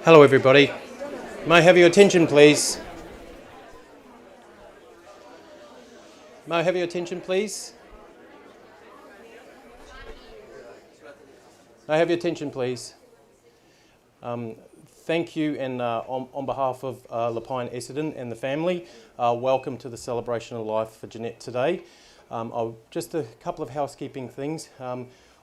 Hello everybody. May I have your attention please? May I have your attention please? May I have your attention please? Thank you, and on behalf of Lapine Essendon and the family, welcome to the celebration of life for Jeanette today. Just a couple of housekeeping things.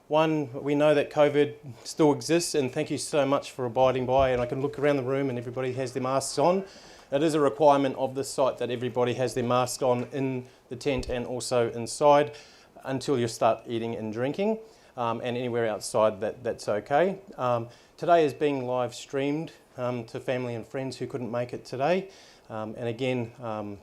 One, we know that COVID still exists, and thank you so much for abiding by, and I can look around the room and everybody has their masks on. It is a requirement of this site that everybody has their mask on in the tent and also inside until you start eating and drinking, and anywhere outside that's okay. Today is being live streamed to family and friends who couldn't make it today. And again,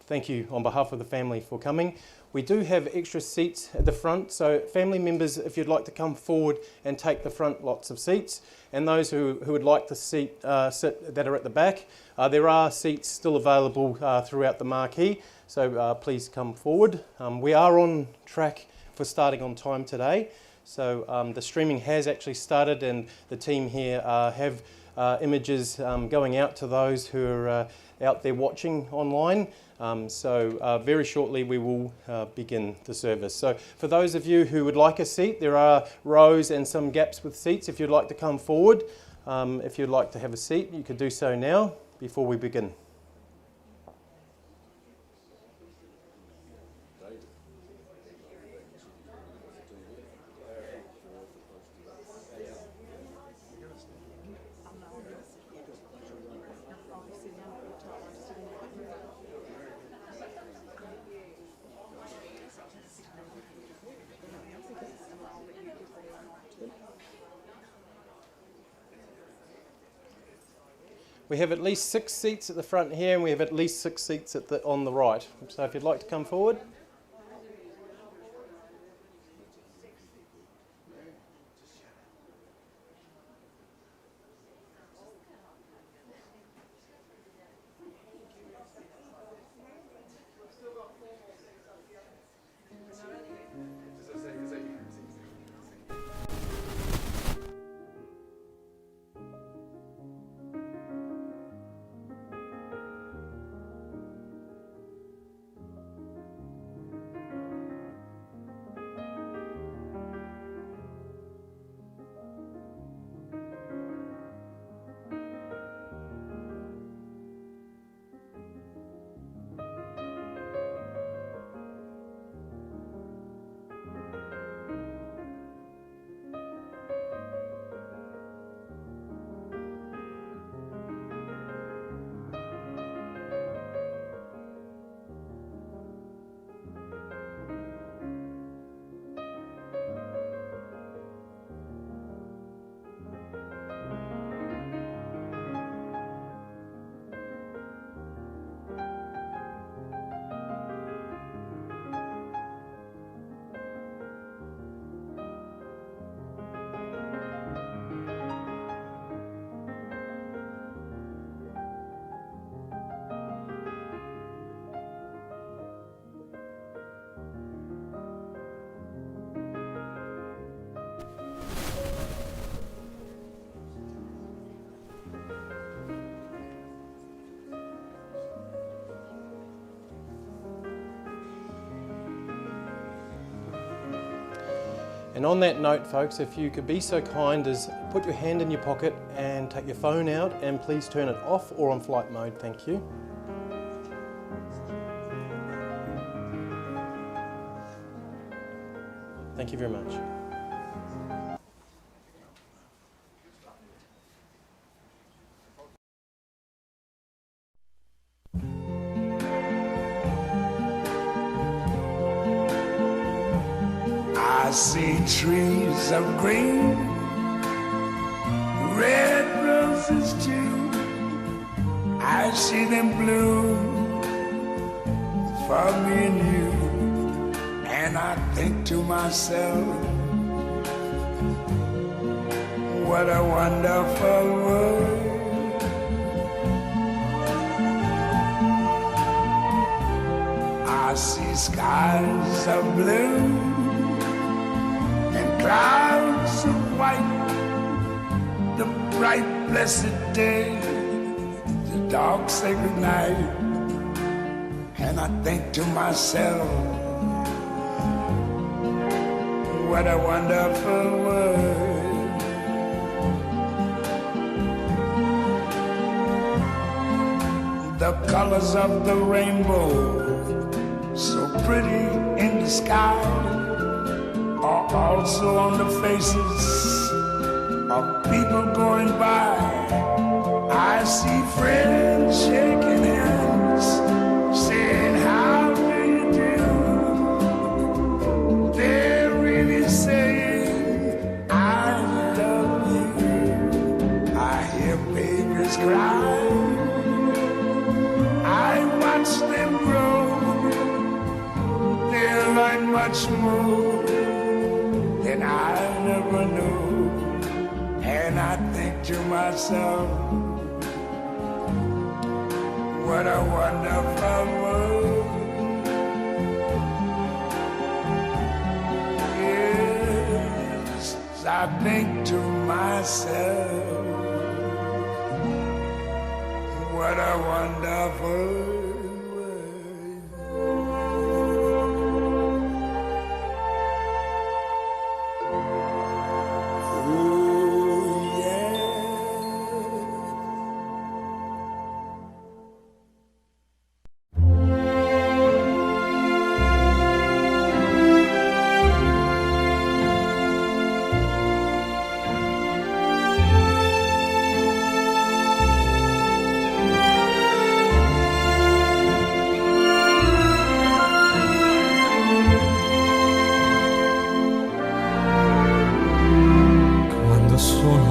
thank you on behalf of the family for coming. We do have extra seats at the front, so family members, if you'd like to come forward and take the front lots of seats, and those who would like to sit that are at the back, there are seats still available throughout the marquee, so please come forward. We are on track for starting on time today, so the streaming has actually started, and the team here have images going out to those who are out there watching online. So very shortly we will begin the service. So for those of you who would like a seat, there are rows and some gaps with seats. If you'd like to come forward, if you'd like to have a seat, you could do so now before we begin. We have at least 6 seats at the front here, and we have at least 6 seats on the right. So if you'd like to come forward. And on that note, folks, if you could be so kind as put your hand in your pocket and take your phone out, and please turn it off or on flight mode, thank you. Thank you very much. I see trees of green, red roses too. I see them bloom for me and you. And I think to myself, what a wonderful world. I see skies of blue and clouds of white, the bright blessed day. dogs say goodnight, and I think to myself, what a wonderful world. The colors of the rainbow, so pretty in the sky, are also on the faces of people going by. I see friends shaking hands, saying, how do you do? They're really saying, I love you. I hear babies cry, I watch them grow. They'll learn much more than I never knew. And I think to myself, what a wonderful world. Yes, I think to myself, what a wonderful world.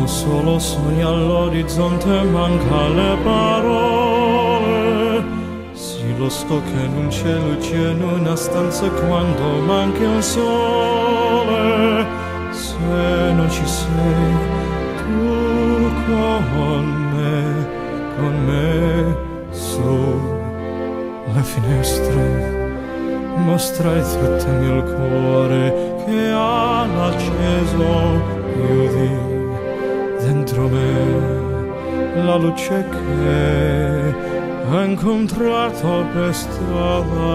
Solo sogni all'orizzonte, manca le parole. Sì, lo so che non c'è luce in una stanza quando manca un sole. Se non ci sei, tu con me, sulle finestre, mostrai tutto il mio cuore che ha acceso, chiudi dentro me la luce che ho incontrato per strada.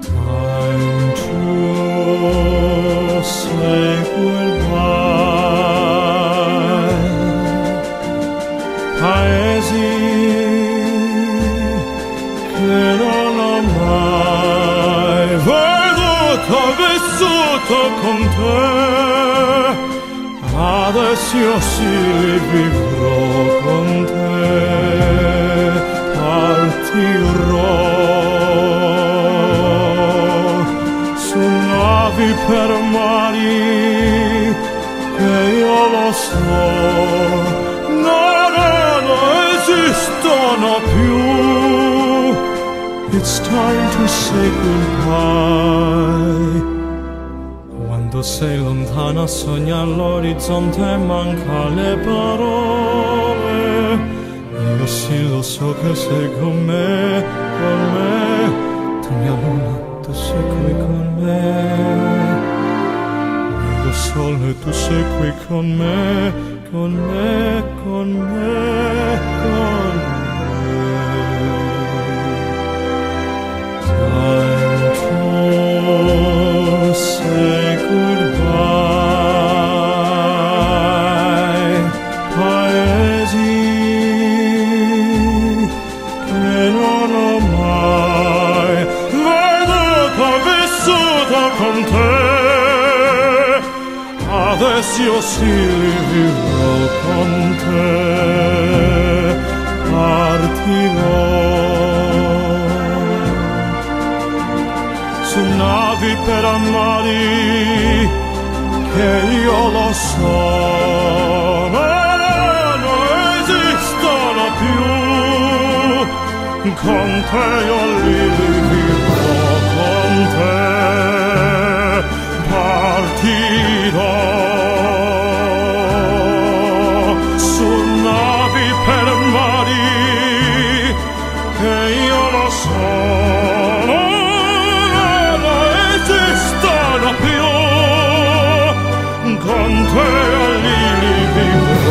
Time to say goodbye, paesi che non ho mai veduto, vissuto con te. Adesso io sì li vivrò con te, partirò su navi per mari che io lo so non esistono più. It's time to say goodbye. Quando sei lontana sogna all'orizzonte, manca le parole. Io sì lo so che sei con me, tu mia luna, tu sei qui con me. Io sole, tu sei qui con me, con me, con me, con me. Time to say goodbye, paesi che non ho mai veduto, vissuto con te. Adesso io sì li vivrò con te, partirò su navi per amari che io lo so non esistono più. Con te io li vivrò, con te partirò su navi per mari che io lo so più. Con te lì vivrò.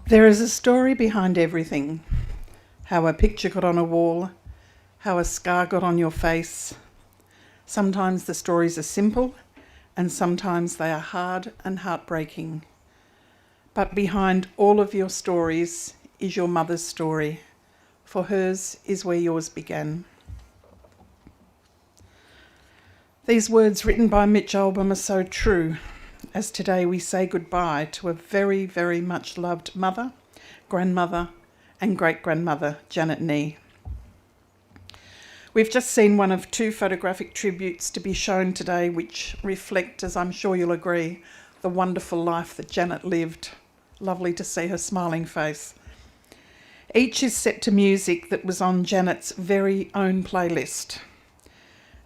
There is a story behind everything. How a picture got on a wall, how a scar got on your face. Sometimes the stories are simple and sometimes they are hard and heartbreaking. But behind all of your stories is your mother's story, for hers is where yours began. These words written by Mitch Albom are so true, as today we say goodbye to a very, very much loved mother, grandmother and great-grandmother, Janet Nee. We've just seen one of two photographic tributes to be shown today which reflect, as I'm sure you'll agree, the wonderful life that Janet lived. Lovely to see her smiling face. Each is set to music that was on Janet's very own playlist.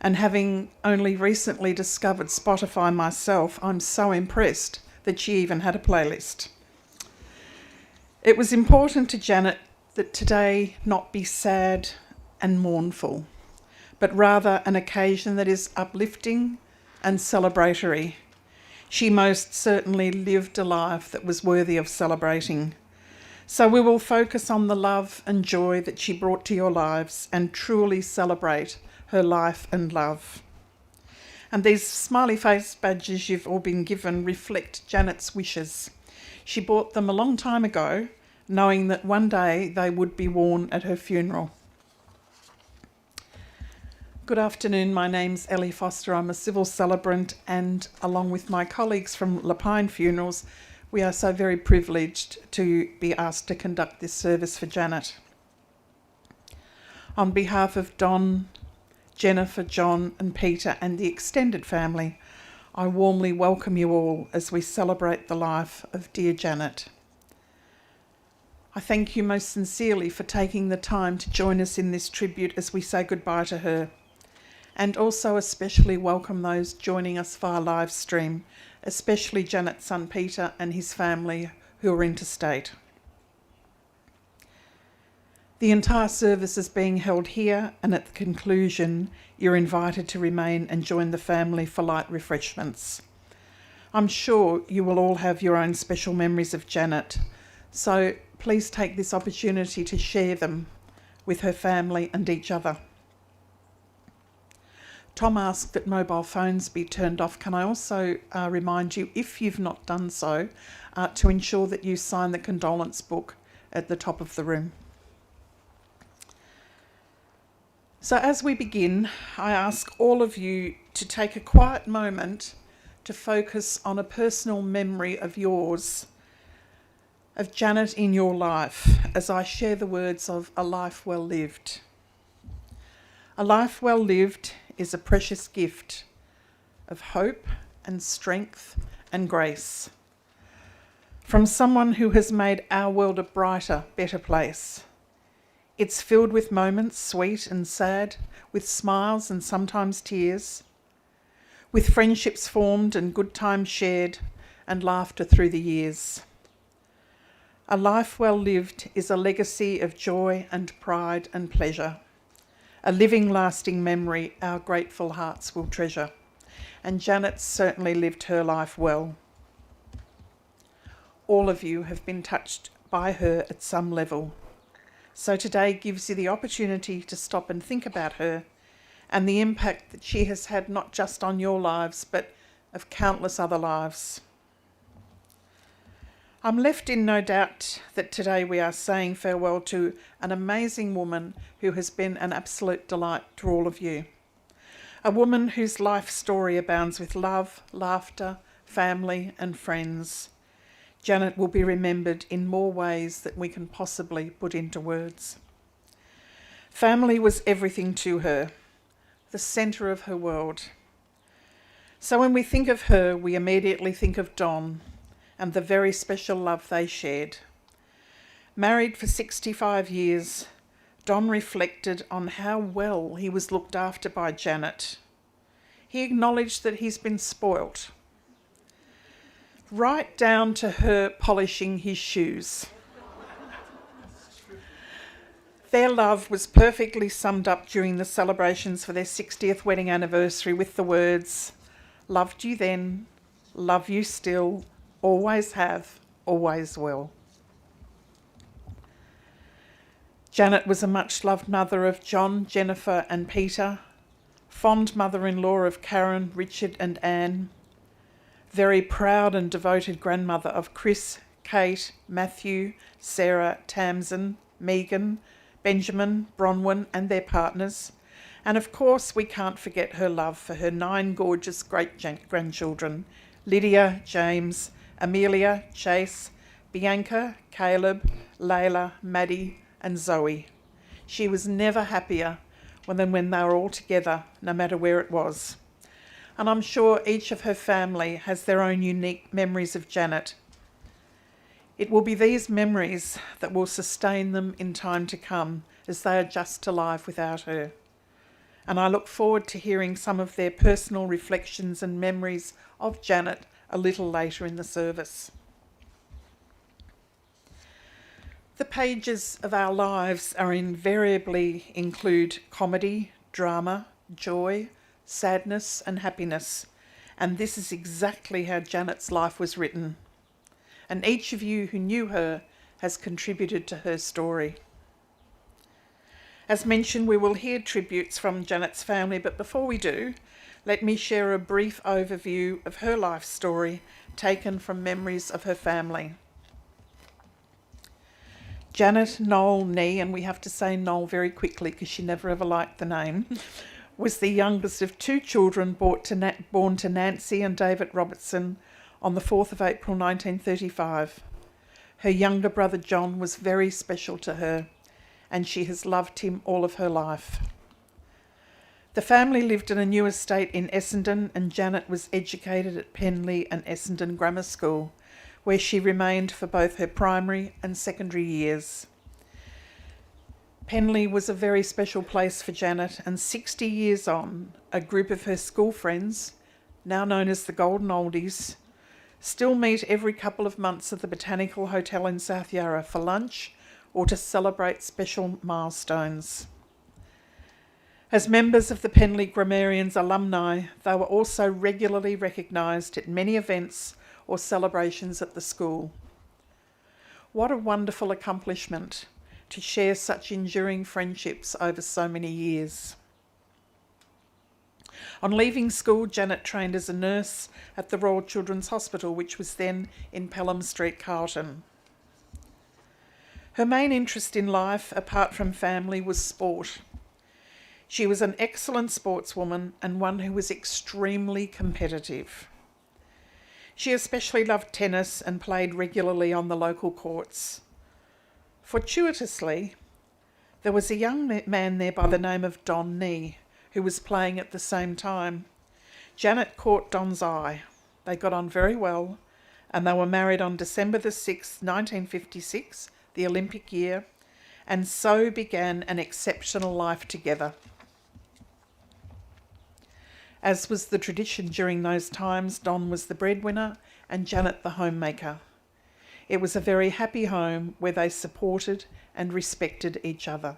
And having only recently discovered Spotify myself, I'm so impressed that she even had a playlist. It was important to Janet that today not be sad and mournful, but rather an occasion that is uplifting and celebratory. She most certainly lived a life that was worthy of celebrating. So we will focus on the love and joy that she brought to your lives and truly celebrate her life and love. And these smiley face badges you've all been given reflect Janet's wishes. She bought them a long time ago, knowing that one day they would be worn at her funeral. Good afternoon, my name's Elly Foster. I'm a civil celebrant, and along with my colleagues from Lapine Funerals, we are so very privileged to be asked to conduct this service for Janet. On behalf of Don, Jennifer, John and Peter and the extended family, I warmly welcome you all as we celebrate the life of dear Janet. I thank you most sincerely for taking the time to join us in this tribute as we say goodbye to her, and also especially welcome those joining us via live stream, especially Janet's son Peter and his family who are interstate. The entire service is being held here, and at the conclusion, you're invited to remain and join the family for light refreshments. I'm sure you will all have your own special memories of Janet, so please take this opportunity to share them with her family and each other. Tom asked that mobile phones be turned off. Can I also remind you, if you've not done so, to ensure that you sign the condolence book at the top of the room. So as we begin, I ask all of you to take a quiet moment to focus on a personal memory of yours, of Janet in your life, as I share the words of a life well lived. A life well lived is a precious gift of hope and strength and grace from someone who has made our world a brighter, better place. It's filled with moments, sweet and sad, with smiles and sometimes tears, with friendships formed and good times shared and laughter through the years. A life well lived is a legacy of joy and pride and pleasure, a living, lasting memory our grateful hearts will treasure. And Janet certainly lived her life well. All of you have been touched by her at some level. So today gives you the opportunity to stop and think about her and the impact that she has had not just on your lives, but of countless other lives. I'm left in no doubt that today we are saying farewell to an amazing woman who has been an absolute delight to all of you. A woman whose life story abounds with love, laughter, family and friends. Janet will be remembered in more ways than we can possibly put into words. Family was everything to her, the centre of her world. So when we think of her, we immediately think of Don and the very special love they shared. Married for 65 years, Don reflected on how well he was looked after by Janet. He acknowledged that he's been spoilt, right down to her polishing his shoes. Their love was perfectly summed up during the celebrations for their 60th wedding anniversary with the words, "Loved you then, love you still, always have, always will." Janet was a much-loved mother of John, Jennifer and Peter, fond mother-in-law of Karen, Richard and Anne, very proud and devoted grandmother of Chris, Kate, Matthew, Sarah, Tamsin, Megan, Benjamin, Bronwyn and their partners, and of course we can't forget her love for her 9 gorgeous great-grandchildren, Lydia, James, Amelia, Chase, Bianca, Caleb, Layla, Maddie and Zoe. She was never happier than when they were all together, no matter where it was. And I'm sure each of her family has their own unique memories of Janet. It will be these memories that will sustain them in time to come as they adjust to life without her. And I look forward to hearing some of their personal reflections and memories of Janet a little later in the service. The pages of our lives are invariably include comedy, drama, joy, sadness and happiness, and this is exactly how Janet's life was written. And each of you who knew her has contributed to her story. As mentioned, we will hear tributes from Janet's family, but before we do, let me share a brief overview of her life story taken from memories of her family. Janet Noel Nee, and we have to say Noel very quickly because she never ever liked the name, was the youngest of 2 children born to Nancy and David Robertson on the 4th of April 1935. Her younger brother John was very special to her, and she has loved him all of her life. The family lived in a new estate in Essendon, and Janet was educated at Penley and Essendon Grammar School, where she remained for both her primary and secondary years. Penley was a very special place for Janet, and 60 years on, a group of her school friends, now known as the Golden Oldies, still meet every couple of months at the Botanical Hotel in South Yarra for lunch or to celebrate special milestones. As members of the Penley Grammarians alumni, they were also regularly recognised at many events or celebrations at the school. What a wonderful accomplishment to share such enduring friendships over so many years. On leaving school, Janet trained as a nurse at the Royal Children's Hospital, which was then in Pelham Street, Carlton. Her main interest in life, apart from family, was sport. She was an excellent sportswoman and one who was extremely competitive. She especially loved tennis and played regularly on the local courts. Fortuitously, there was a young man there by the name of Don Nee, who was playing at the same time. Janet caught Don's eye. They got on very well, and they were married on December the 6th, 1956, the Olympic year, and so began an exceptional life together. As was the tradition during those times, Don was the breadwinner and Janet the homemaker. It was a very happy home where they supported and respected each other.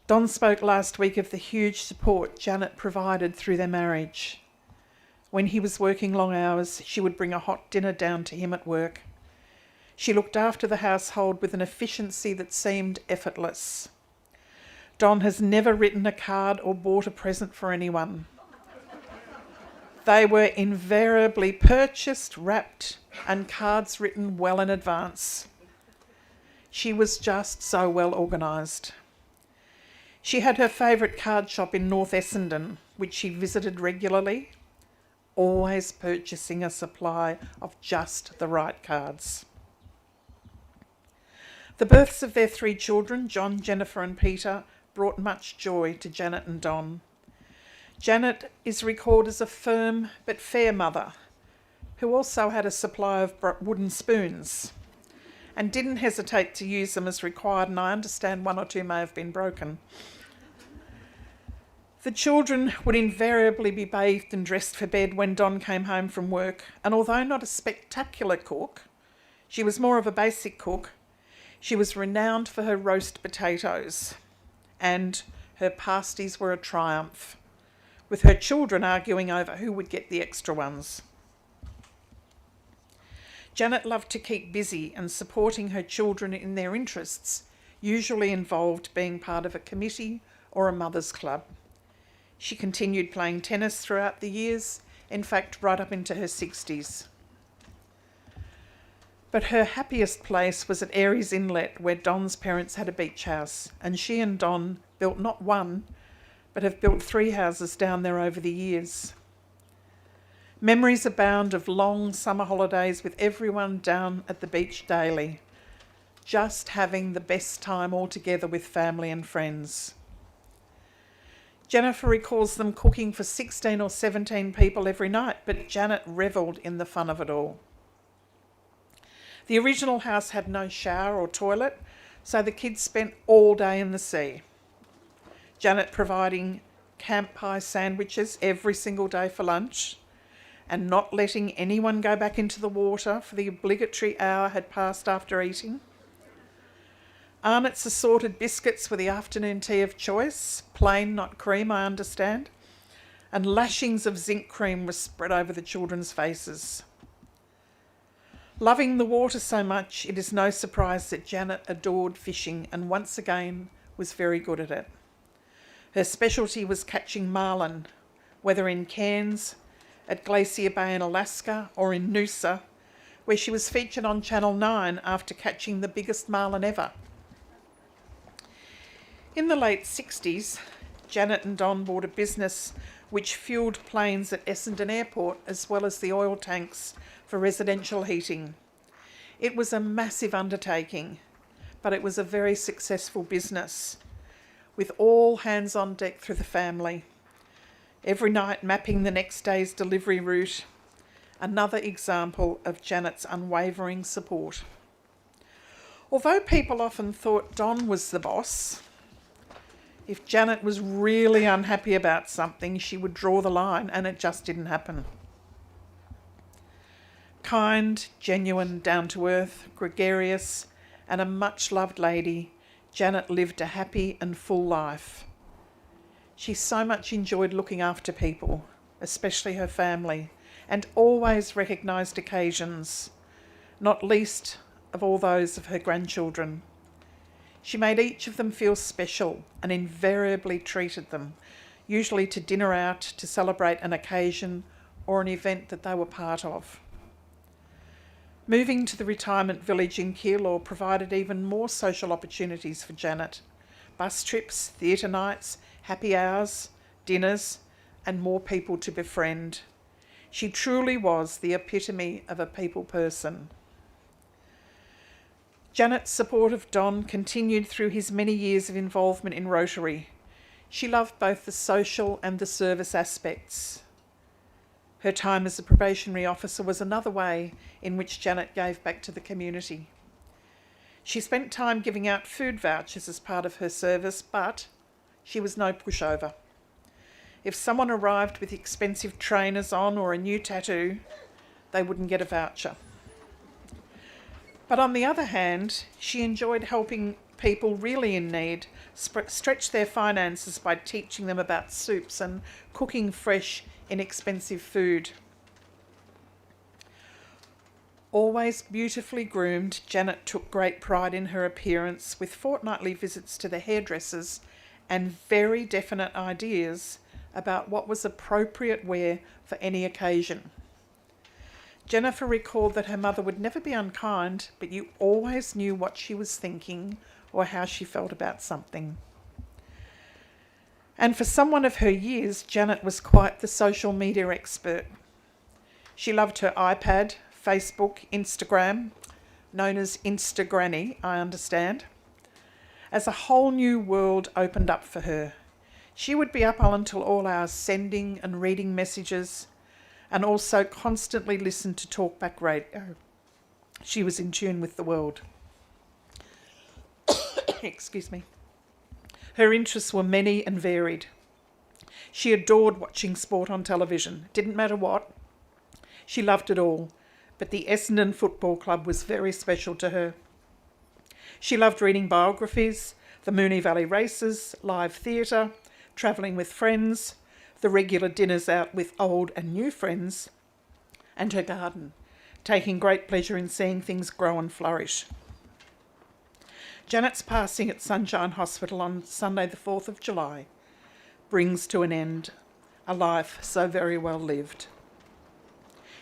Don spoke last week of the huge support Janet provided through their marriage. When he was working long hours, she would bring a hot dinner down to him at work. She looked after the household with an efficiency that seemed effortless. Don has never written a card or bought a present for anyone. They were invariably purchased, wrapped, and cards written well in advance. She was just so well organised. She had her favourite card shop in North Essendon, which she visited regularly, always purchasing a supply of just the right cards. The births of their 3 children, John, Jennifer and Peter, brought much joy to Janet and Don. Janet is recalled as a firm but fair mother who also had a supply of wooden spoons and didn't hesitate to use them as required, and I understand 1 or 2 may have been broken. The children would invariably be bathed and dressed for bed when Don came home from work, and although not a spectacular cook, she was more of a basic cook. She was renowned for her roast potatoes, and her pasties were a triumph, with her children arguing over who would get the extra ones. Janet loved to keep busy, and supporting her children in their interests, usually involved being part of a committee or a mother's club. She continued playing tennis throughout the years, in fact, right up into her 60s. But her happiest place was at Airies Inlet, where Don's parents had a beach house, and she and Don built not one, but have built 3 houses down there over the years. Memories abound of long summer holidays with everyone down at the beach daily, just having the best time all together with family and friends. Jennifer recalls them cooking for 16 or 17 people every night, but Janet revelled in the fun of it all. The original house had no shower or toilet, so the kids spent all day in the sea. Janet providing camp pie sandwiches every single day for lunch, and not letting anyone go back into the water for the obligatory hour had passed after eating. Arnott's assorted biscuits were the afternoon tea of choice, plain, not cream, I understand, and lashings of zinc cream were spread over the children's faces. Loving the water so much, it is no surprise that Janet adored fishing and once again was very good at it. Her specialty was catching marlin, whether in Cairns, at Glacier Bay in Alaska, or in Noosa, where she was featured on Channel 9 after catching the biggest marlin ever. In the late 60s, Janet and Don bought a business which fuelled planes at Essendon Airport as well as the oil tanks for residential heating. It was a massive undertaking, but it was a very successful business, with all hands on deck through the family, every night mapping the next day's delivery route. Another example of Janet's unwavering support. Although people often thought Don was the boss, if Janet was really unhappy about something, she would draw the line, and it just didn't happen. Kind, genuine, down-to-earth, gregarious, and a much-loved lady, Janet lived a happy and full life. She so much enjoyed looking after people, especially her family, and always recognised occasions, not least of all those of her grandchildren. She made each of them feel special and invariably treated them, usually to dinner out to celebrate an occasion or an event that they were part of. Moving to the retirement village in Keilor provided even more social opportunities for Janet. Bus trips, theatre nights, happy hours, dinners, and more people to befriend. She truly was the epitome of a people person. Janet's support of Don continued through his many years of involvement in Rotary. She loved both the social and the service aspects. Her time as a probationary officer was another way in which Janet gave back to the community. She spent time giving out food vouchers as part of her service, but she was no pushover. If someone arrived with expensive trainers on or a new tattoo, they wouldn't get a voucher. But on the other hand, she enjoyed helping people really in need stretch their finances by teaching them about soups and cooking fresh, inexpensive food. Always beautifully groomed, Janet took great pride in her appearance, with fortnightly visits to the hairdressers and very definite ideas about what was appropriate wear for any occasion. Jennifer recalled that her mother would never be unkind, but you always knew what she was thinking or how she felt about something. And for someone of her years, Janet was quite the social media expert. She loved her iPad, Facebook, Instagram, known as Instagranny, I understand, as a whole new world opened up for her. She would be up until all hours sending and reading messages, and also constantly listened to talkback radio. She was in tune with the world. Excuse me. Her interests were many and varied. She adored watching sport on television. Didn't matter what. She loved it all. But the Essendon Football Club was very special to her. She loved reading biographies, the Moonee Valley races, live theatre, travelling with friends, the regular dinners out with old and new friends, and her garden, taking great pleasure in seeing things grow and flourish. Janet's passing at Sunshine Hospital on Sunday the 4th of July brings to an end a life so very well lived.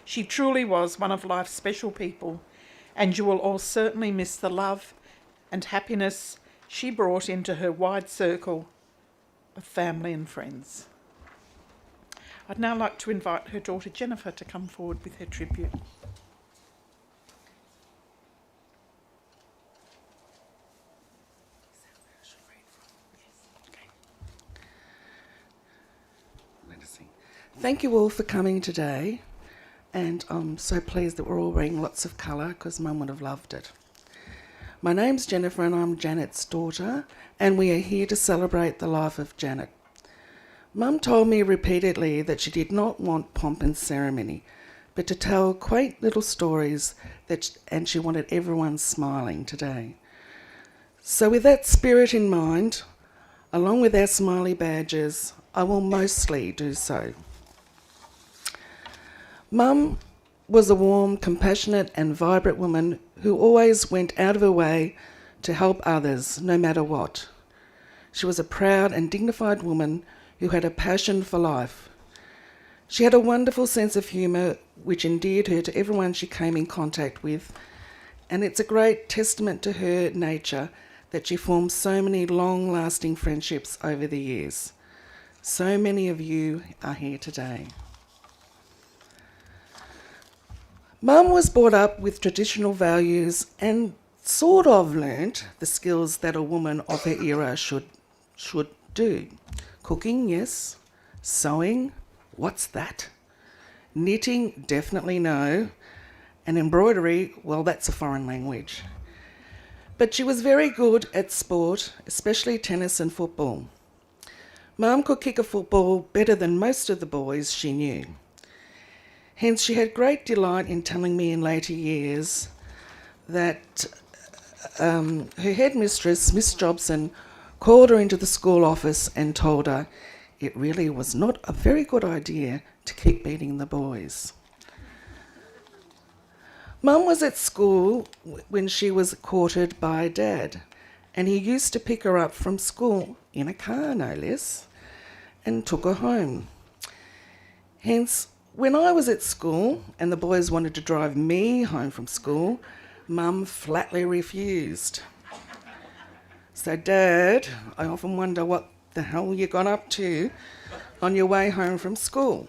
She truly was one of life's special people, and you will all certainly miss the love and happiness she brought into her wide circle of family and friends. I'd now like to invite her daughter Jennifer to come forward with her tribute. Thank you all for coming today, and I'm so pleased that we're all wearing lots of colour because Mum would have loved it. My name's Jennifer and I'm Janet's daughter, and we are here to celebrate the life of Janet. Mum told me repeatedly that she did not want pomp and ceremony, but to tell quaint little stories and she wanted everyone smiling today. So with that spirit in mind, along with our smiley badges, I will mostly do so. Mum was a warm, compassionate and vibrant woman who always went out of her way to help others, no matter what. She was a proud and dignified woman who had a passion for life. She had a wonderful sense of humour which endeared her to everyone she came in contact with, and it's a great testament to her nature that she formed so many long-lasting friendships over the years. So many of you are here today. Mum was brought up with traditional values and sort of learnt the skills that a woman of her era should do. Cooking, yes. Sewing, what's that? Knitting, definitely no. And embroidery, well, that's a foreign language. But she was very good at sport, especially tennis and football. Mum could kick a football better than most of the boys she knew. Hence, she had great delight in telling me in later years that her headmistress, Miss Jobson, called her into the school office and told her it really was not a very good idea to keep beating the boys. Mum was at school when she was courted by Dad, and he used to pick her up from school, in a car no less, and took her home. Hence, when I was at school and the boys wanted to drive me home from school, Mum flatly refused. So, Dad, I often wonder what the hell you got up to on your way home from school.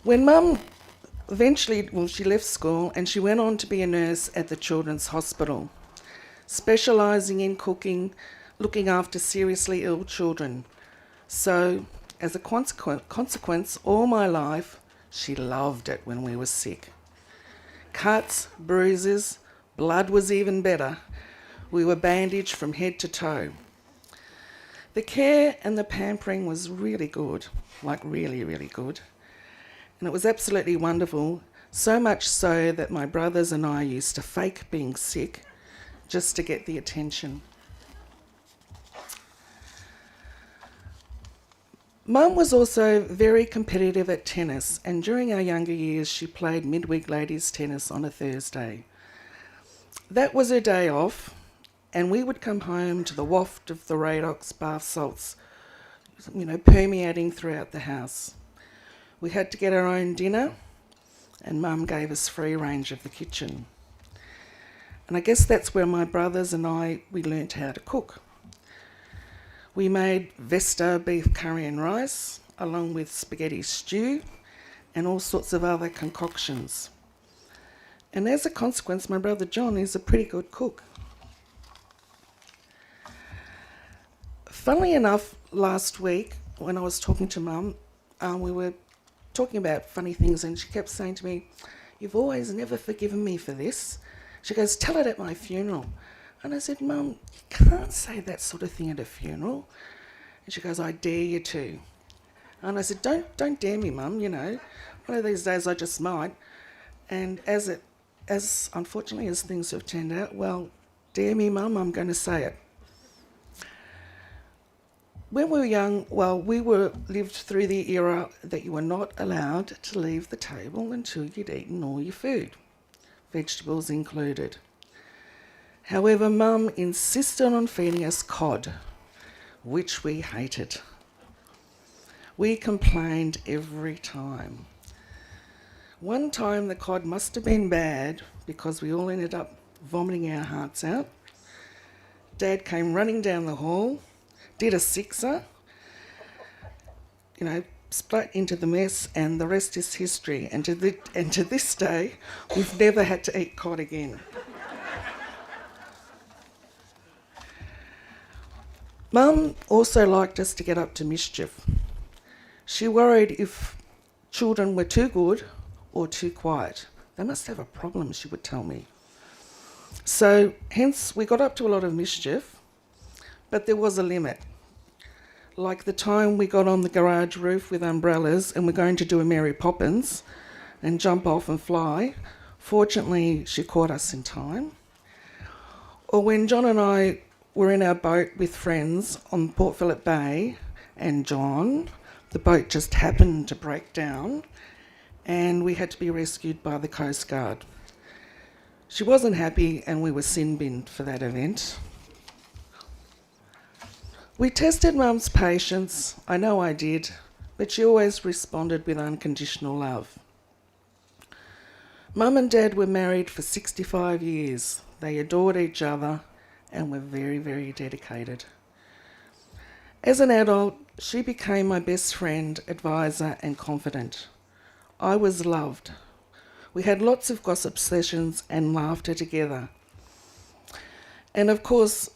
When Mum she left school and she went on to be a nurse at the Children's Hospital, specialising in cooking, looking after seriously ill children. So, as a consequence, all my life, she loved it when we were sick. Cuts, bruises, blood was even better. We were bandaged from head to toe. The care and the pampering was really good, like really, really good. And it was absolutely wonderful, so much so that my brothers and I used to fake being sick just to get the attention. Mum was also very competitive at tennis, and during our younger years she played midweek ladies tennis on a Thursday. That was her day off, and we would come home to the waft of the Radox bath salts, permeating throughout the house. We had to get our own dinner, and Mum gave us free range of the kitchen. And I guess that's where my brothers and we learnt how to cook. We made Vesta beef curry and rice, along with spaghetti stew and all sorts of other concoctions. And as a consequence, my brother John is a pretty good cook. Funnily enough, last week when I was talking to Mum, we were talking about funny things and she kept saying to me, "You've always never forgiven me for this." She goes, "Tell it at my funeral." And I said, "Mum, you can't say that sort of thing at a funeral." And she goes, "I dare you to." And I said, Don't dare me, Mum, one of these days I just might. And as unfortunately as things have turned out, well, dare me, Mum, I'm going to say it. When we were young, we lived through the era that you were not allowed to leave the table until you'd eaten all your food, vegetables included. However, Mum insisted on feeding us cod, which we hated. We complained every time. One time the cod must have been bad because we all ended up vomiting our hearts out. Dad came running down the hall, did a sixer, splat into the mess, and the rest is history. And to this day, we've never had to eat cod again. Mum also liked us to get up to mischief. She worried if children were too good or too quiet. They must have a problem, she would tell me. So, hence, we got up to a lot of mischief, but there was a limit. Like the time we got on the garage roof with umbrellas and we're going to do a Mary Poppins and jump off and fly. Fortunately, she caught us in time. Or when John and I were in our boat with friends on Port Phillip Bay, and the boat just happened to break down and we had to be rescued by the Coast Guard. She wasn't happy and we were sin-binned for that event. We tested Mum's patience, I know I did, but she always responded with unconditional love. Mum and Dad were married for 65 years. They adored each other and were very, very dedicated. As an adult, she became my best friend, advisor and confidant. I was loved. We had lots of gossip sessions and laughter together. And of course,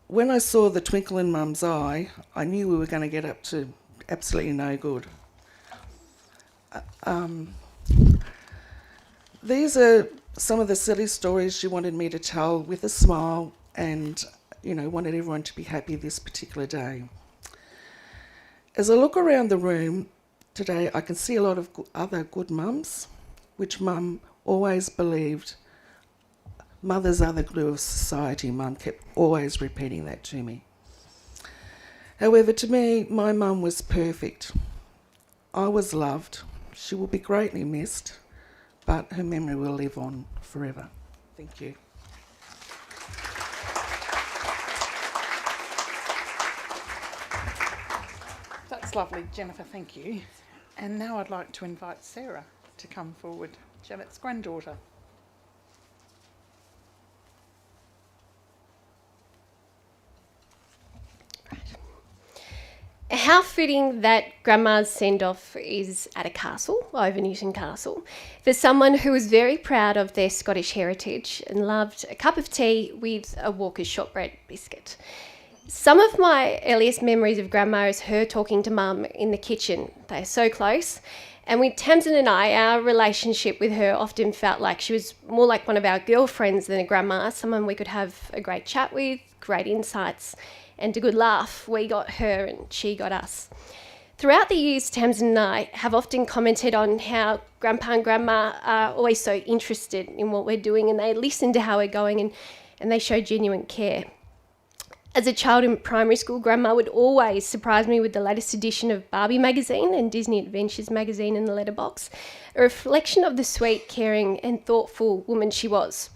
when I saw the twinkle in Mum's eye, I knew we were going to get up to absolutely no good. These are some of the silly stories she wanted me to tell with a smile and, wanted everyone to be happy this particular day. As I look around the room today, I can see a lot of other good mums, which Mum always believed. Mothers are the glue of society. Mum kept always repeating that to me. However, to me, my mum was perfect. I was loved. She will be greatly missed, but her memory will live on forever. Thank you. That's lovely, Jennifer, thank you. And now I'd like to invite Sarah to come forward, Janet's granddaughter. How fitting that Grandma's send-off is at a castle, Overnewton Castle, for someone who was very proud of their Scottish heritage and loved a cup of tea with a Walker's shortbread biscuit. Some of my earliest memories of Grandma is her talking to Mum in the kitchen. They're so close. And with Tamsin and I, our relationship with her often felt like she was more like one of our girlfriends than a grandma, someone we could have a great chat with, great insights, and a good laugh. We got her and she got us. Throughout the years, Tamsin and I have often commented on how Grandpa and Grandma are always so interested in what we're doing, and they listen to how we're going and they show genuine care. As a child in primary school, Grandma would always surprise me with the latest edition of Barbie magazine and Disney Adventures magazine in the letterbox, a reflection of the sweet, caring and thoughtful woman she was.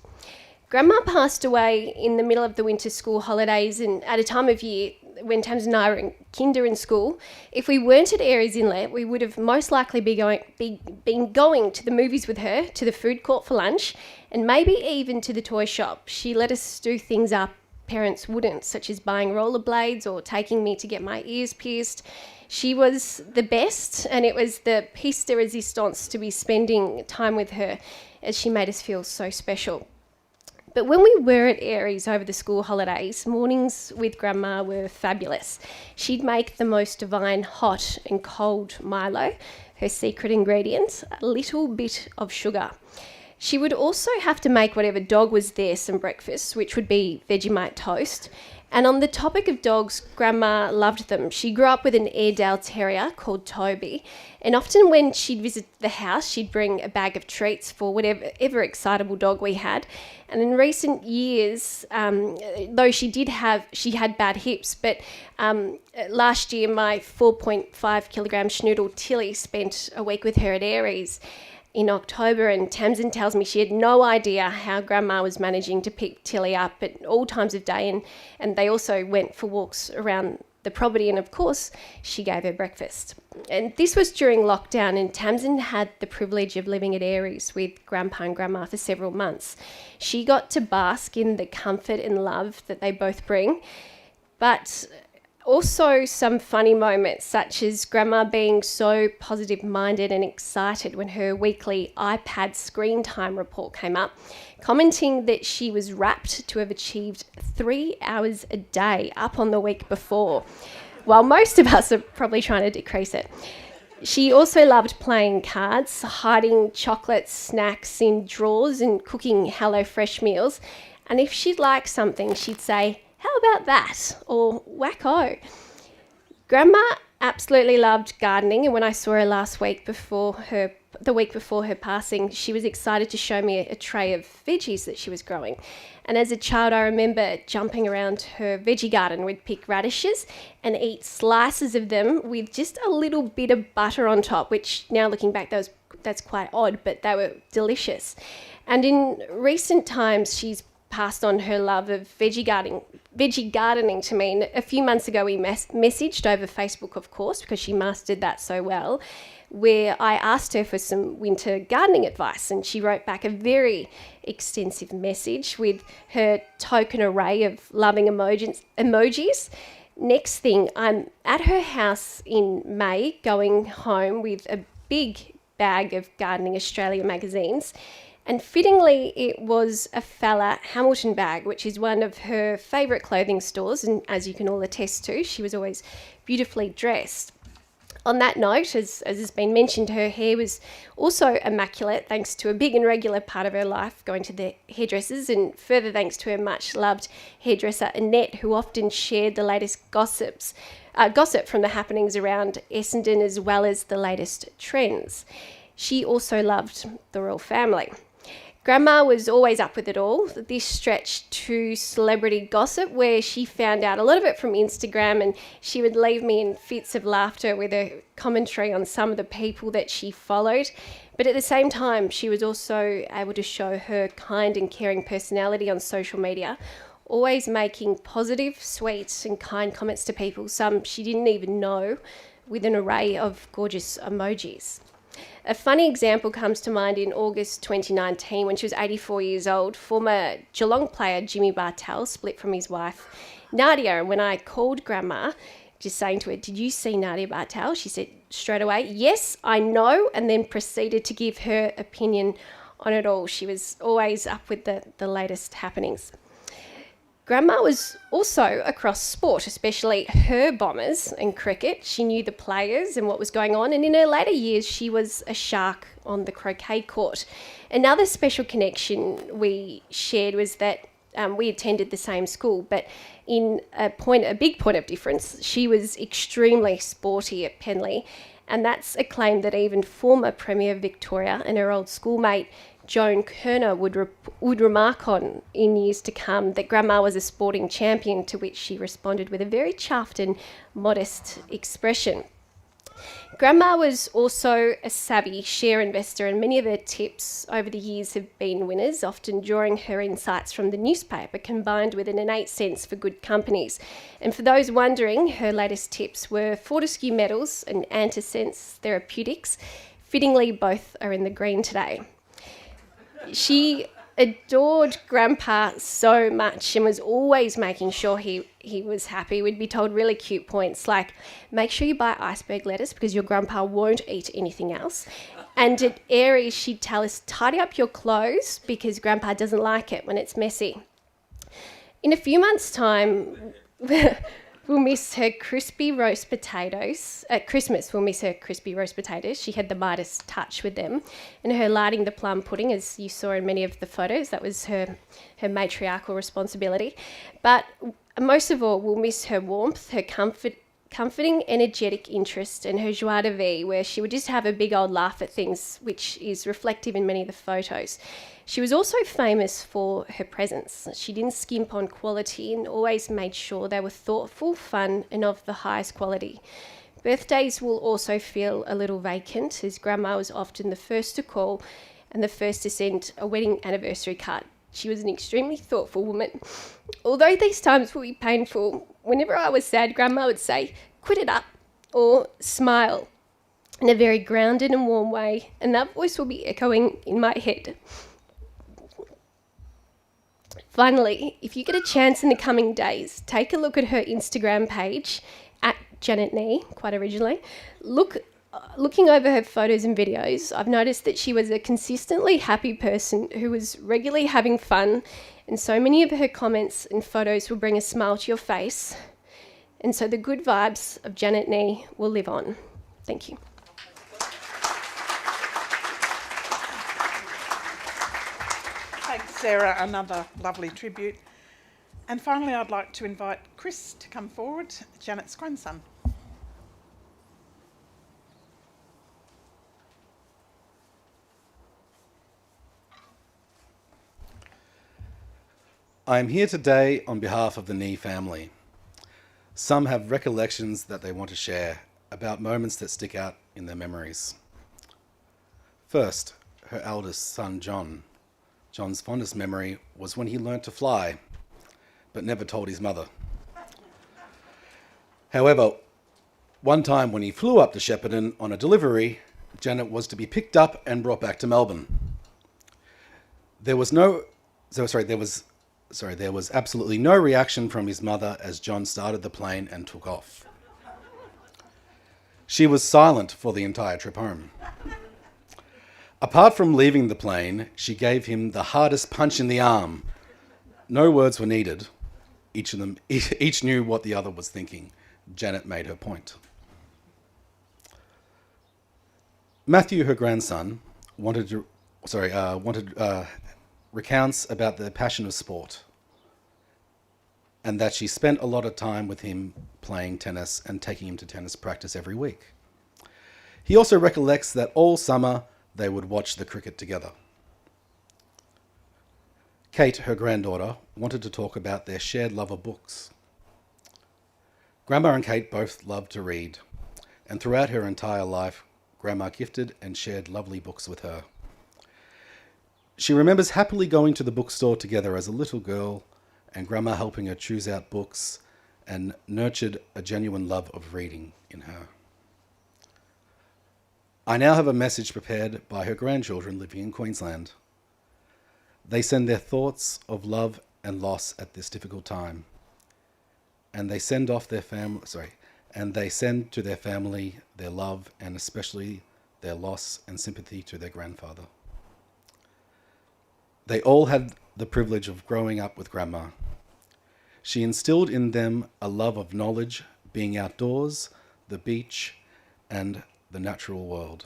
Grandma passed away in the middle of the winter school holidays, and at a time of year when Tamsin and I were in kinder in school, if we weren't at Aireys Inlet, we would have most likely been going to the movies with her, to the food court for lunch, and maybe even to the toy shop. She let us do things our parents wouldn't, such as buying rollerblades or taking me to get my ears pierced. She was the best, and it was the piece de resistance to be spending time with her, as she made us feel so special. But when we were at Aireys over the school holidays, mornings with Grandma were fabulous. She'd make the most divine hot and cold Milo, her secret ingredient, a little bit of sugar. She would also have to make whatever dog was there some breakfast, which would be Vegemite toast. And on the topic of dogs, Grandma loved them. She grew up with an Airedale Terrier called Toby, and often when she'd visit the house, she'd bring a bag of treats for whatever excitable dog we had. And in recent years, though she had bad hips, but last year my 4.5 kilogram schnoodle Tilly spent a week with her at Aireys. in October, and Tamsin tells me she had no idea how Grandma was managing to pick Tilly up at all times of day, and they also went for walks around the property, and of course she gave her breakfast. And this was during lockdown, and Tamsin had the privilege of living at Aries with Grandpa and Grandma for several months. She got to bask in the comfort and love that they both bring, but also some funny moments, such as Grandma being so positive-minded and excited when her weekly iPad screen time report came up, commenting that she was rapt to have achieved 3 hours a day up on the week before, while most of us are probably trying to decrease it. She also loved playing cards, hiding chocolate snacks in drawers, and cooking HelloFresh meals. And if she'd like something, she'd say, "How about that?" or "Wacko." Grandma absolutely loved gardening, and when I saw her the week before her passing, she was excited to show me a tray of veggies that she was growing. And as a child, I remember jumping around her veggie garden. We'd pick radishes and eat slices of them with just a little bit of butter on top, which now looking back, that's quite odd, but they were delicious. And in recent times, she's passed on her love of veggie gardening to me. And a few months ago, we messaged over Facebook, of course, because she mastered that so well, where I asked her for some winter gardening advice, and she wrote back a very extensive message with her token array of loving emojis. Next thing, I'm at her house in May, going home with a big bag of Gardening Australia magazines, and fittingly it was a Fella Hamilton bag, which is one of her favourite clothing stores, and as you can all attest to, she was always beautifully dressed. On that note, as has been mentioned, her hair was also immaculate thanks to a big and regular part of her life going to the hairdressers, and further thanks to her much loved hairdresser Annette, who often shared the latest gossip from the happenings around Essendon as well as the latest trends. She also loved the royal family. Grandma was always up with it all. This stretched to celebrity gossip, where she found out a lot of it from Instagram, and she would leave me in fits of laughter with her commentary on some of the people that she followed. But at the same time, she was also able to show her kind and caring personality on social media, always making positive, sweet and kind comments to people, some she didn't even know, with an array of gorgeous emojis. A funny example comes to mind in August 2019 when she was 84 years old. Former Geelong player Jimmy Bartel split from his wife Nadia, and when I called Grandma, just saying to her, "Did you see Nadia Bartel?" she said straight away, "Yes, I know," and then proceeded to give her opinion on it all. She was always up with the latest happenings. Grandma was also across sport, especially her Bombers and cricket. She knew the players and what was going on, and in her later years, she was a shark on the croquet court. Another special connection we shared was that we attended the same school, but in a big point of difference, she was extremely sporty at Penley, and that's a claim that even former Premier Victoria and her old schoolmate Joan Kerner would remark on in years to come, that Grandma was a sporting champion, to which she responded with a very chuffed and modest expression. Grandma was also a savvy share investor, and many of her tips over the years have been winners, often drawing her insights from the newspaper combined with an innate sense for good companies. And for those wondering, her latest tips were Fortescue Metals and Antisense Therapeutics. Fittingly, both are in the green today. She adored Grandpa so much and was always making sure he was happy. We'd be told really cute points like, make sure you buy iceberg lettuce because your Grandpa won't eat anything else. And at Aries, she'd tell us, tidy up your clothes because Grandpa doesn't like it when it's messy. In a few months' time, we'll miss her crispy roast potatoes. At Christmas, we'll miss her crispy roast potatoes. She had the Midas touch with them. And her lighting the plum pudding, as you saw in many of the photos, that was her matriarchal responsibility. But most of all, we'll miss her warmth, her comforting, energetic interest, and her joie de vivre, where she would just have a big old laugh at things, which is reflective in many of the photos. She was also famous for her presents. She didn't skimp on quality and always made sure they were thoughtful, fun, and of the highest quality. Birthdays will also feel a little vacant, as Grandma was often the first to call and the first to send a wedding anniversary card. She was an extremely thoughtful woman. Although these times will be painful, whenever I was sad, Grandma would say, "Quit it up," or "Smile," in a very grounded and warm way, and that voice will be echoing in my head. Finally, if you get a chance in the coming days, take a look at her Instagram page, at Janet Nee, quite originally. Looking over her photos and videos, I've noticed that she was a consistently happy person who was regularly having fun, and so many of her comments and photos will bring a smile to your face. And so the good vibes of Janet Nee will live on. Thank you. Thanks, Sarah. Another lovely tribute. And finally, I'd like to invite Chris to come forward, Janet's grandson. I am here today on behalf of the Nee family. Some have recollections that they want to share about moments that stick out in their memories. First, her eldest son, John. John's fondest memory was when he learnt to fly, but never told his mother. However, one time when he flew up to Shepparton on a delivery, Janet was to be picked up and brought back to Melbourne. There was absolutely no reaction from his mother as John started the plane and took off. She was silent for the entire trip home. Apart from leaving the plane, she gave him the hardest punch in the arm. No words were needed. Each knew what the other was thinking. Janet made her point. Matthew, her grandson, recounts about the passion of sport and that she spent a lot of time with him playing tennis and taking him to tennis practice every week. He also recollects that all summer they would watch the cricket together. Kate, her granddaughter, wanted to talk about their shared love of books. Grandma and Kate both loved to read, and throughout her entire life, Grandma gifted and shared lovely books with her. She remembers happily going to the bookstore together as a little girl, and Grandma helping her choose out books, and nurtured a genuine love of reading in her. I now have a message prepared by her grandchildren living in Queensland. They send their thoughts of love and loss at this difficult time, and they send to their family their love and especially their loss and sympathy to their grandfather. They all had the privilege of growing up with Grandma. She instilled in them a love of knowledge, being outdoors, the beach, and the natural world.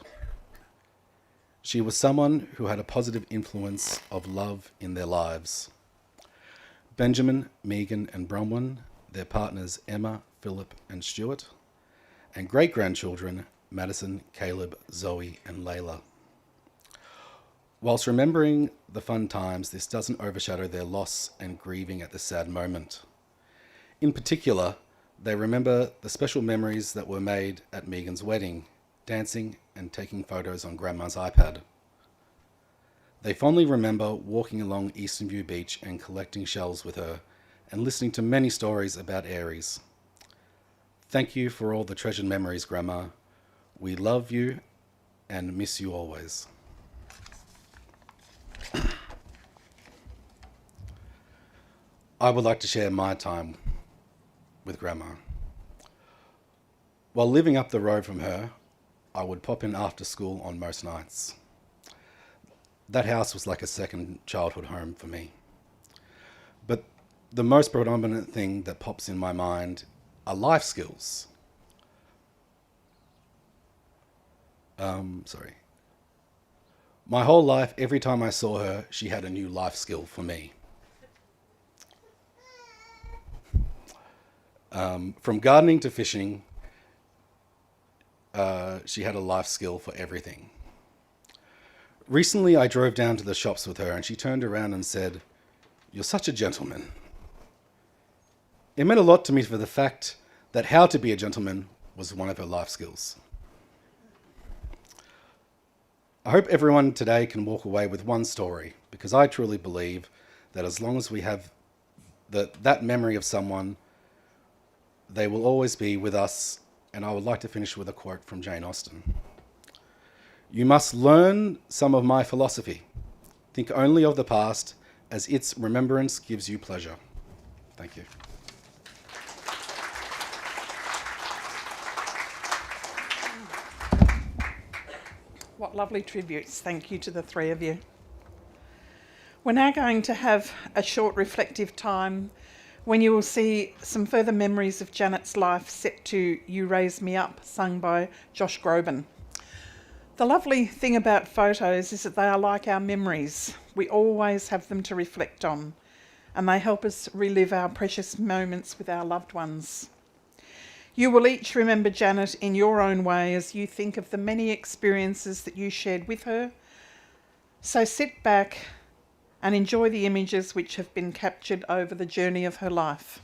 She was someone who had a positive influence of love in their lives. Benjamin, Megan, and Bronwyn, their partners Emma, Philip, and Stuart, and great-grandchildren Madison, Caleb, Zoe, and Layla. Whilst remembering the fun times, this doesn't overshadow their loss and grieving at the sad moment. In particular, they remember the special memories that were made at Megan's wedding, dancing and taking photos on Grandma's iPad. They fondly remember walking along Eastern View Beach and collecting shells with her and listening to many stories about Aries. Thank you for all the treasured memories, Grandma. We love you and miss you always. I would like to share my time with Grandma. While living up the road from her, I would pop in after school on most nights. That house was like a second childhood home for me. But the most predominant thing that pops in my mind are life skills. My whole life, every time I saw her, she had a new life skill for me. From gardening to fishing, she had a life skill for everything. Recently, I drove down to the shops with her and she turned around and said, "You're such a gentleman." It meant a lot to me for the fact that how to be a gentleman was one of her life skills. I hope everyone today can walk away with one story, because I truly believe that as long as we have that memory of someone, they will always be with us. And I would like to finish with a quote from Jane Austen. "You must learn some of my philosophy. Think only of the past, as its remembrance gives you pleasure." Thank you. What lovely tributes. Thank you to the three of you. We're now going to have a short reflective time when you will see some further memories of Janet's life set to You Raise Me Up, sung by Josh Groban. The lovely thing about photos is that they are like our memories. We always have them to reflect on, and they help us relive our precious moments with our loved ones. You will each remember Janet in your own way as you think of the many experiences that you shared with her. So sit back and enjoy the images which have been captured over the journey of her life.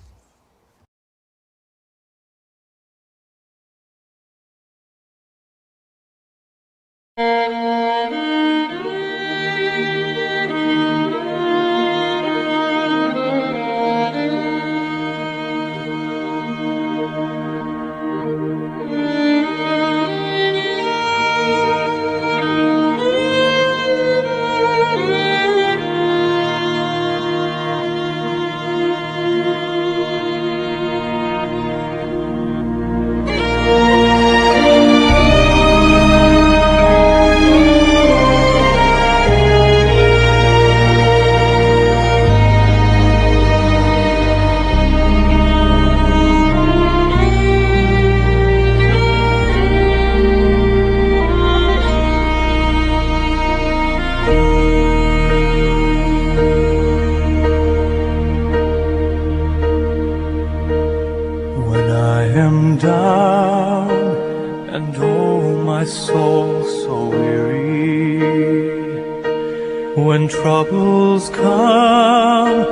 When troubles come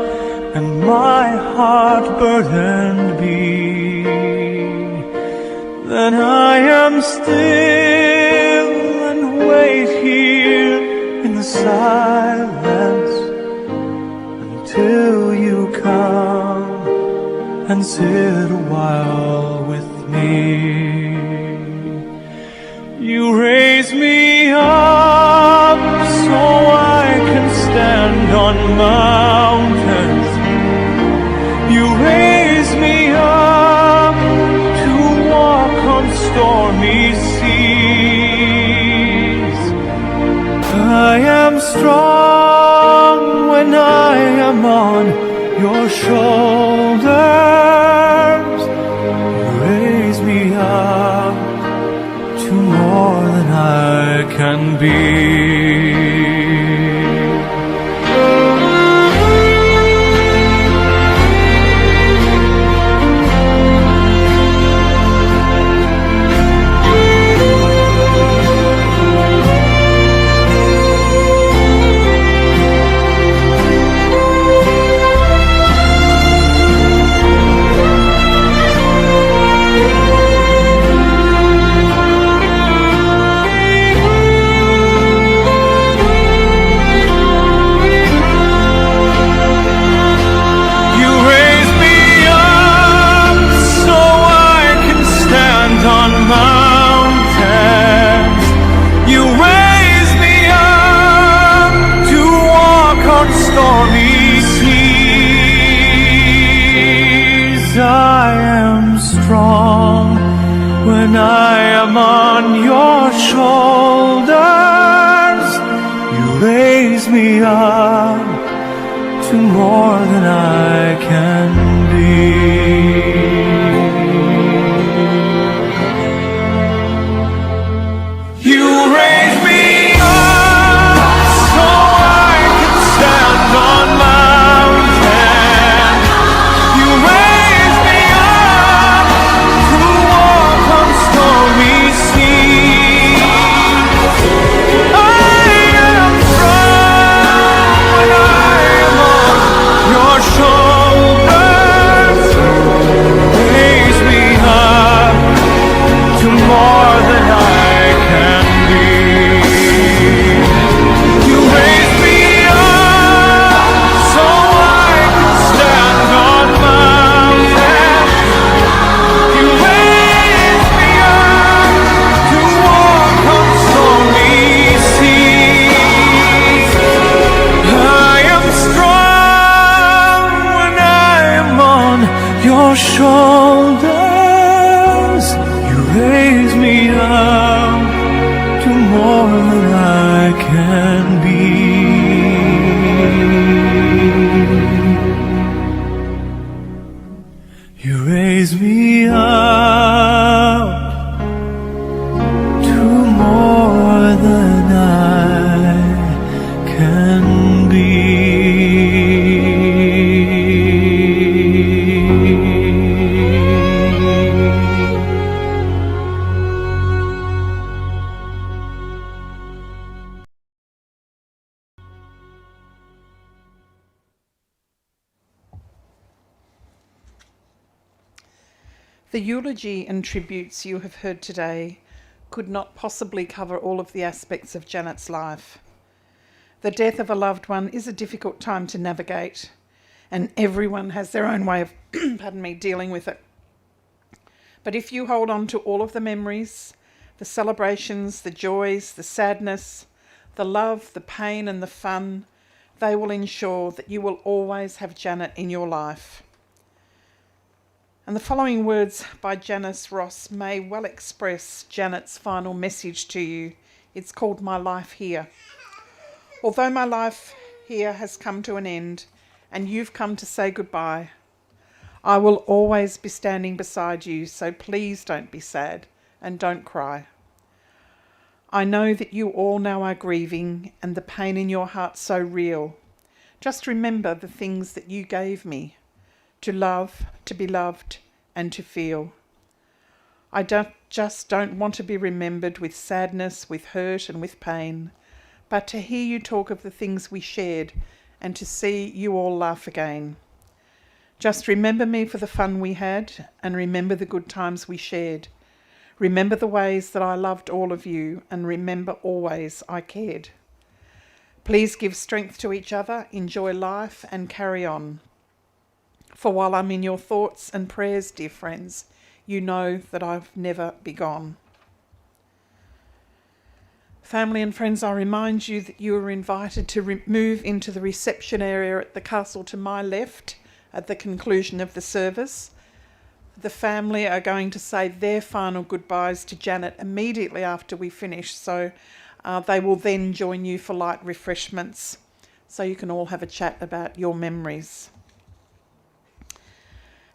and my heart burdened be, then I am still and wait here in the silence until you come and sit a while with me. You raise me up so I can stand on mountains. You raise me up to walk on stormy seas. I am strong when I am on your shoulders. You raise me up to more than I can be. I am strong when I am on your shoulders. You raise me up to more than I can be. You raise me up so I can stand on mountains. You raise me up to walk on stormy seas. I am strong when I am on your shoulders. your shoulders, you raise me up to more than I can be. You raise me up to more than I can be. The eulogy and tributes you have heard today could not possibly cover all of the aspects of Janet's life. The death of a loved one is a difficult time to navigate, and everyone has their own way of dealing with it. But if you hold on to all of the memories, the celebrations, the joys, the sadness, the love, the pain and the fun, they will ensure that you will always have Janet in your life. And the following words by Janice Ross may well express Janet's final message to you. It's called My Life Here. Although my life here has come to an end and you've come to say goodbye, I will always be standing beside you, so please don't be sad and don't cry. I know that you all now are grieving and the pain in your heart so real. Just remember the things that you gave me, to love, to be loved, and to feel. I just don't want to be remembered with sadness, with hurt and with pain, but to hear you talk of the things we shared and to see you all laugh again. Just remember me for the fun we had and remember the good times we shared. Remember the ways that I loved all of you and remember always I cared. Please give strength to each other, enjoy life and carry on. For while I'm in your thoughts and prayers, dear friends, you know that I've never be gone. Family and friends, I remind you that you are invited to move into the reception area at the castle to my left at the conclusion of the service. The family are going to say their final goodbyes to Janet immediately after we finish, so they will then join you for light refreshments, so you can all have a chat about your memories.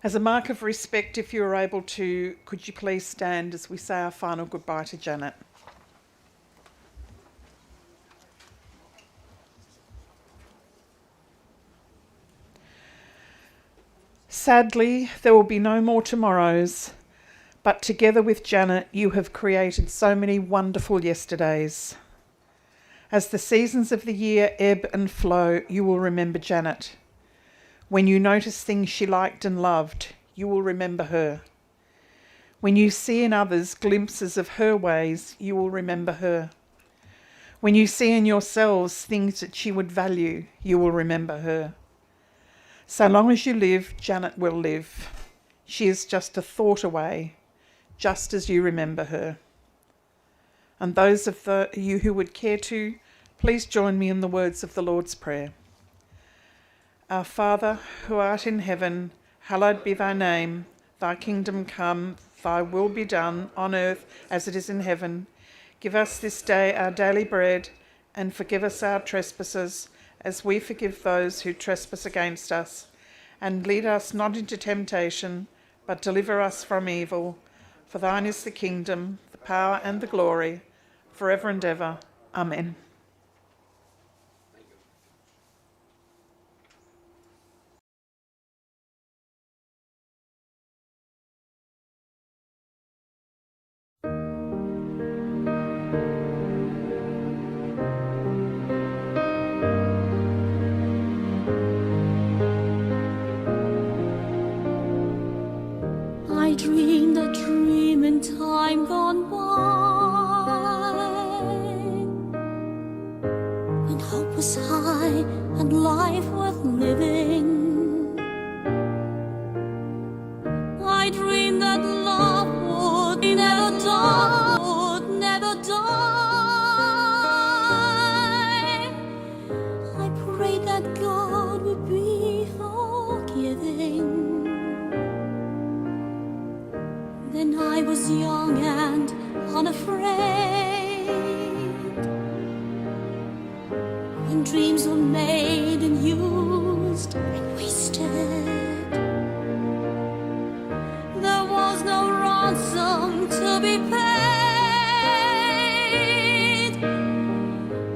As a mark of respect, if you are able to, could you please stand as we say our final goodbye to Janet? Sadly, there will be no more tomorrows, but together with Janet, you have created so many wonderful yesterdays. As the seasons of the year ebb and flow, you will remember Janet. When you notice things she liked and loved, you will remember her. When you see in others glimpses of her ways, you will remember her. When you see in yourselves things that she would value, you will remember her. So long as you live, Janet will live. She is just a thought away, just as you remember her. And those of you who would care to, please join me in the words of the Lord's Prayer. Our Father, who art in heaven, hallowed be thy name. Thy kingdom come, thy will be done on earth as it is in heaven. Give us this day our daily bread, and forgive us our trespasses, as we forgive those who trespass against us. And lead us not into temptation, but deliver us from evil. For thine is the kingdom, the power and the glory, forever and ever. Amen. I dreamed a dream in time gone by, was young and unafraid, when dreams were made and used and wasted, there was no ransom to be paid,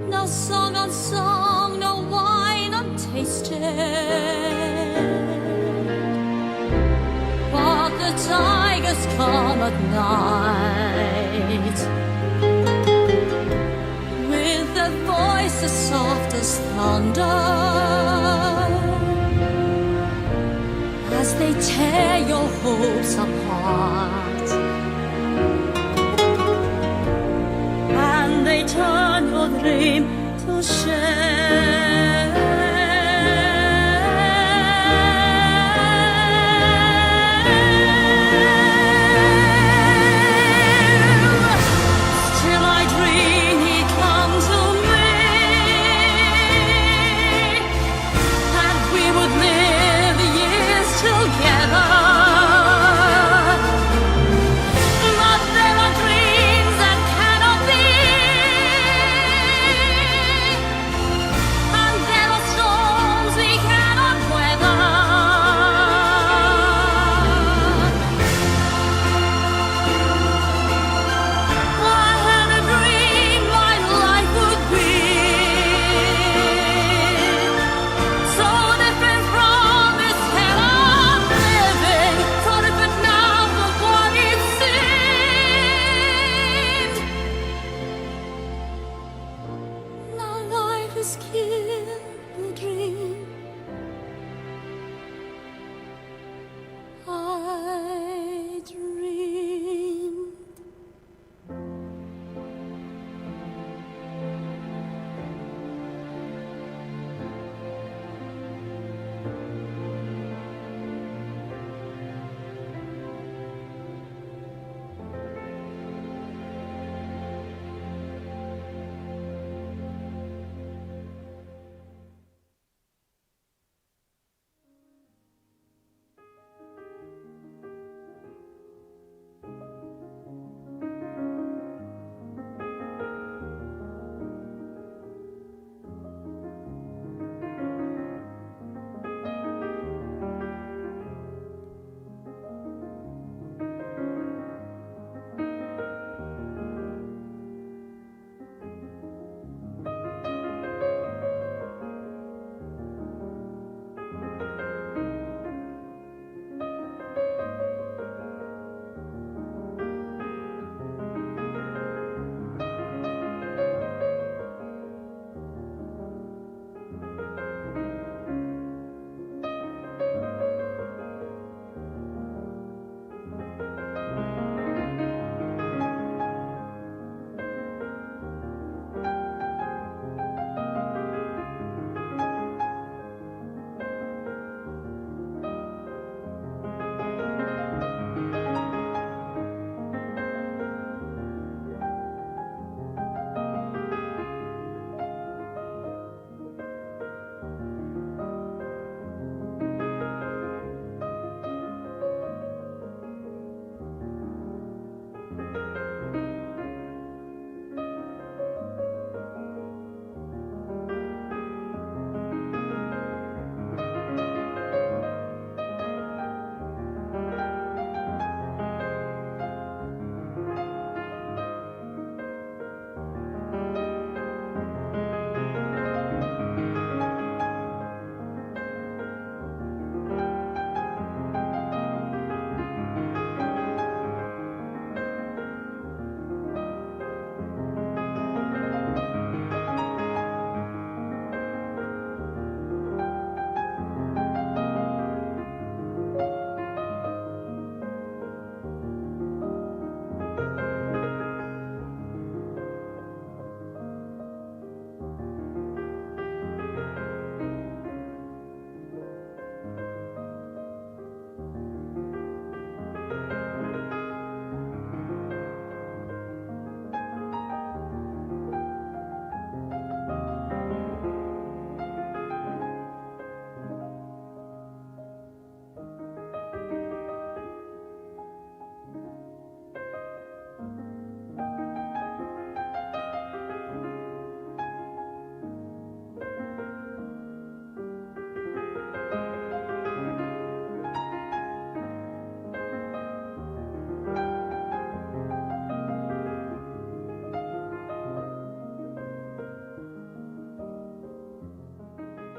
no song unsung, no wine untasted. But the tigers come at night, with their voices soft as thunder, as they tear your hopes apart, and they turn your dream to shame.